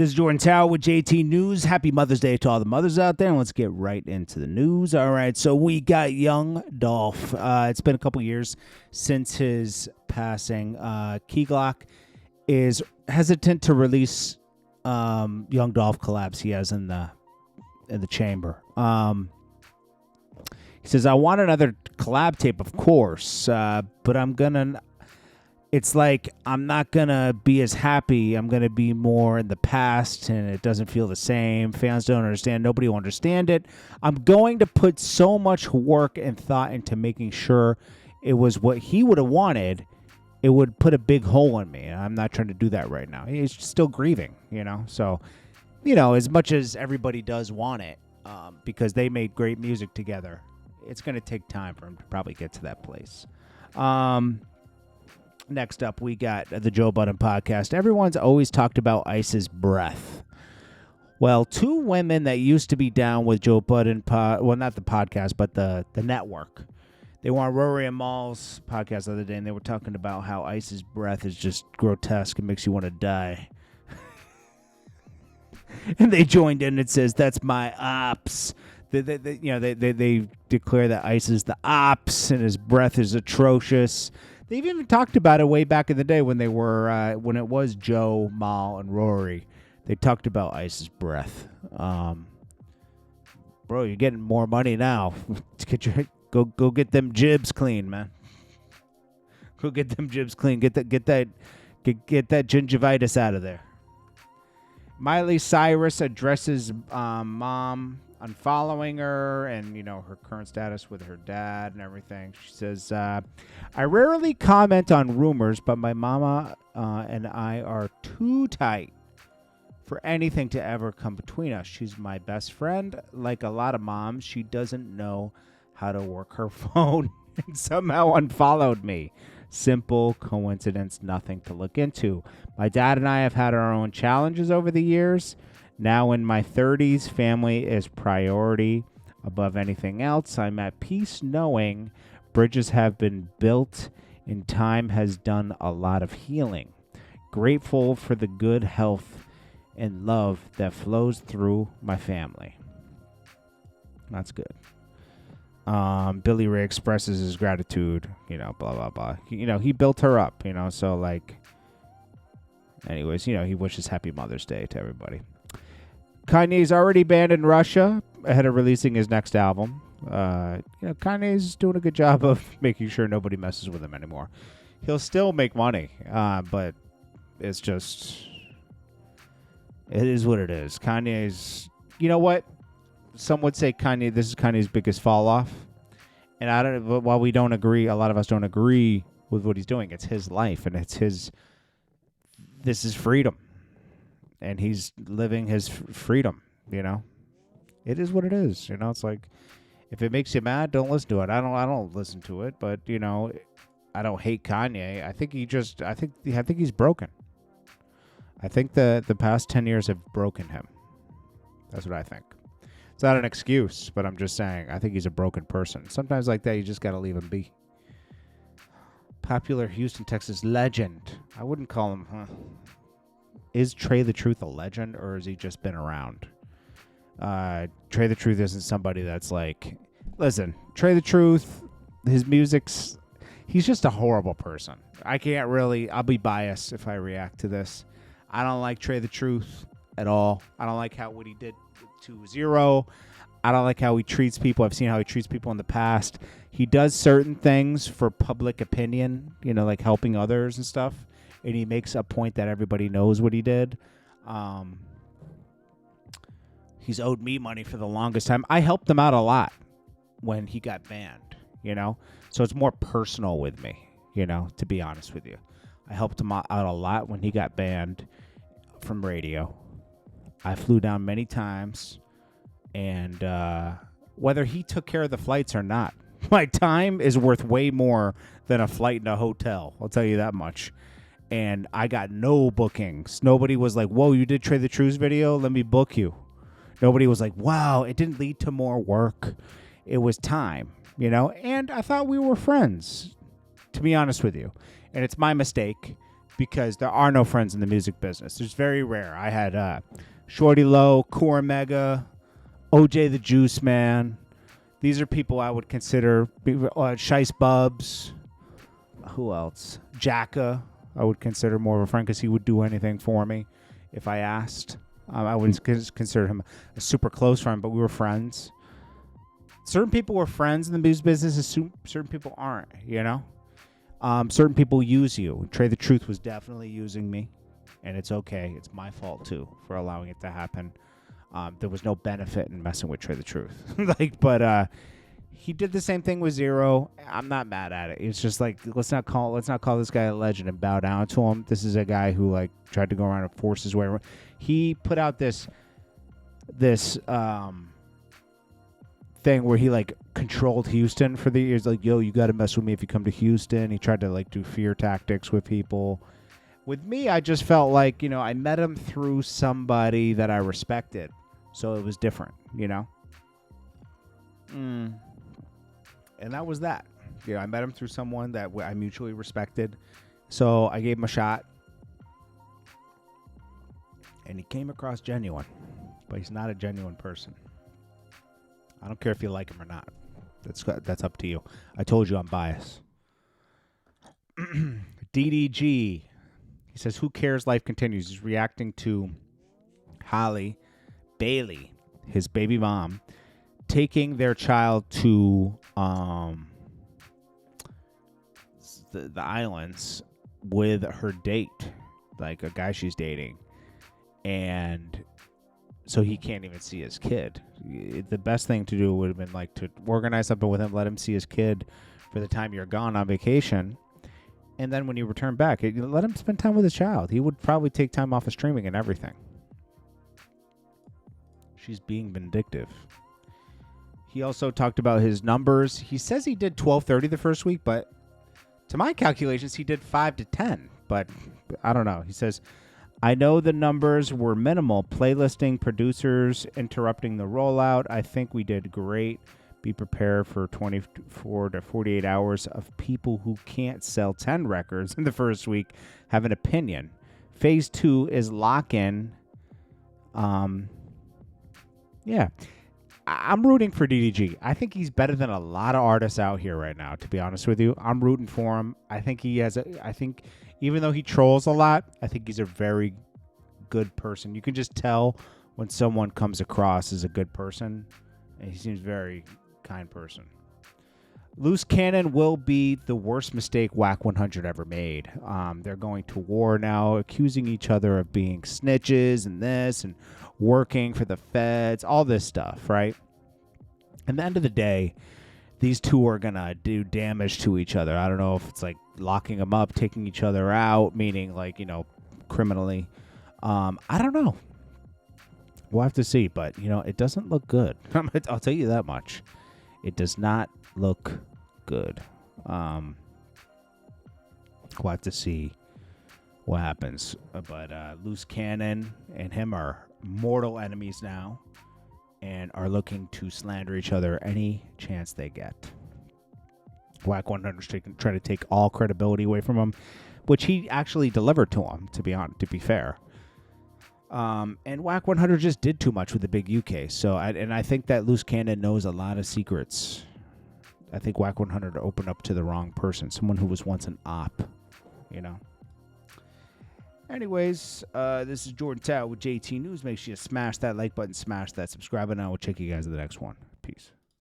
This is Jordan Tower with JT News. Happy Mother's Day to all the mothers out there. And let's get right into the news. All right, so we got young Dolph. It's been a couple years since his passing. Key Glock is hesitant to release young Dolph collabs he has in the chamber. He says, I want another collab tape, of course, but it's like I'm not going to be as happy. I'm going to be more in the past, and it doesn't feel the same. Fans don't understand. Nobody will understand it. I'm going to put so much work and thought into making sure it was what he would have wanted. It would put a big hole in me. I'm not trying to do that right now. He's still grieving, So, as much as everybody does want it, because they made great music together, it's going to take time for him to probably get to that place. Next up, we got the Joe Budden podcast. Everyone's always talked about Ice's breath. Well, two women that used to be down with Joe Budden, well, not the podcast, but the network. They were on Rory and Mal's podcast the other day, and they were talking about how Ice's breath is just grotesque and makes you want to die. And they joined in and says, that's my ops. They declare that Ice is the ops and his breath is atrocious. They've even talked about it way back in the day when they were when it was Joe, Mal, and Rory. They talked about Ice's breath. Bro, you're getting more money now. Go get them jibs clean, man. Go get them jibs clean. Get that gingivitis out of there. Miley Cyrus addresses mom unfollowing her and, her current status with her dad and everything. She says, I rarely comment on rumors, but my mama and I are too tight for anything to ever come between us. She's my best friend. Like a lot of moms, she doesn't know how to work her phone and somehow unfollowed me. Simple coincidence, nothing to look into. My dad and I have had our own challenges over the years. Now in my 30s, family is priority above anything else. I'm at peace knowing bridges have been built and time has done a lot of healing. Grateful for the good health and love that flows through my family. That's good. Billy Ray expresses his gratitude, blah, blah, blah. He built her up, so anyways, he wishes happy Mother's Day to everybody. Kanye's already banned in Russia ahead of releasing his next album. Kanye's doing a good job of making sure nobody messes with him anymore. He'll still make money, but it's just, it is what it is. Kanye's, what? Some would say this is Kanye's biggest fall off. And while we don't agree, a lot of us don't agree with what he's doing. It's his life and this is freedom. And he's living his freedom, It is what it is, It's like, if it makes you mad, don't listen to it. I don't listen to it, but I don't hate Kanye. I think he's broken. I think the past 10 years have broken him. That's what I think. It's not an excuse, but I'm just saying, I think he's a broken person. Sometimes like that, you just got to leave him be. Popular Houston, Texas legend. I wouldn't call him, Is Trae the Truth a legend, or has he just been around? Trae the Truth isn't somebody that's like... Listen, Trae the Truth, his music's... He's just a horrible person. I can't really... I'll be biased if I react to this. I don't like Trae the Truth at all. I don't like what he did to Zero. I don't like how he treats people. I've seen how he treats people in the past. He does certain things for public opinion, like helping others and stuff. And he makes a point that everybody knows what he did. He's owed me money for the longest time. I helped him out a lot when he got banned, So it's more personal with me, to be honest with you. I helped him out a lot when he got banned from radio. I flew down many times. And whether he took care of the flights or not, my time is worth way more than a flight in a hotel. I'll tell you that much. And I got no bookings. Nobody was like, whoa, you did Trae the Truth video? Let me book you. Nobody was like, wow, it didn't lead to more work. It was time, And I thought we were friends, to be honest with you. And it's my mistake because there are no friends in the music business. It's very rare. I had Shorty Low, Core Mega, OJ the Juice Man. These are people I would consider. Shice Bubs. Who else? Jacka. I would consider more of a friend because he would do anything for me if I asked. I wouldn't consider him a super close friend, but we were friends. Certain people were friends in the music business, and certain people aren't, you know? Certain people use you. Trae the Truth was definitely using me, and it's okay. It's my fault, too, for allowing it to happen. There was no benefit in messing with Trae the Truth. But he did the same thing with Zero. I'm not mad at it. It's just like, let's not call this guy a legend and bow down to him. This is a guy who like tried to go around and force his way around. He put out this thing where he like controlled Houston for the years. Like, yo, you got to mess with me if you come to Houston. He tried to like do fear tactics with people. With me, I just felt like, you know, I met him through somebody that I respected. So it was different, you know? And that was that. You know, I met him through someone that I mutually respected. So I gave him a shot. And he came across genuine. But he's not a genuine person. I don't care if you like him or not. That's up to you. I told you I'm biased. DDG. He says, who cares? Life continues. He's reacting to Holly Bailey, his baby mom, taking their child to the islands with her date, like a guy she's dating, and so he can't even see his kid. The best thing to do would have been like to organize something with him, let him see his kid for the time you're gone on vacation, and then when you return back, let him spend time with his child. He would probably take time off of streaming and everything. She's being vindictive. He also talked about his numbers. He says he did 1230 the first week, but to my calculations, he did 5 to 10. But I don't know. He says, I know the numbers were minimal. Playlisting, producers, interrupting the rollout. I think we did great. Be prepared for 24 to 48 hours of people who can't sell 10 records in the first week have an opinion. Phase 2 is lock-in. Yeah. I'm rooting for DDG. I think he's better than a lot of artists out here right now, to be honest with you. I'm rooting for him. I think even though he trolls a lot, I think he's a very good person. You can just tell when someone comes across as a good person, and he seems very kind person. Loose cannon will be the worst mistake Wack 100 ever made. They're going to war now, accusing each other of being snitches and this and working for the feds, all this stuff, right? At the end of the day, these two are going to do damage to each other. I don't know if it's like locking them up, taking each other out, meaning like, you know, criminally. I don't know. We'll have to see, but, you know, it doesn't look good. I'll tell you that much. It does not look good. We'll have to see what happens. But Loose Cannon and him are mortal enemies now and are looking to slander each other any chance they get. Wack 100 is trying to take all credibility away from him, which he actually delivered to him, to be fair. And Wack 100 just did too much with the big UK. So, I think that Loose Cannon knows a lot of secrets. I think Wack 100 opened up to the wrong person, someone who was once an op, you know. Anyways, this is Jordan Tower with JT News. Make sure you smash that like button, smash that subscribe button, and I will check you guys in the next one. Peace.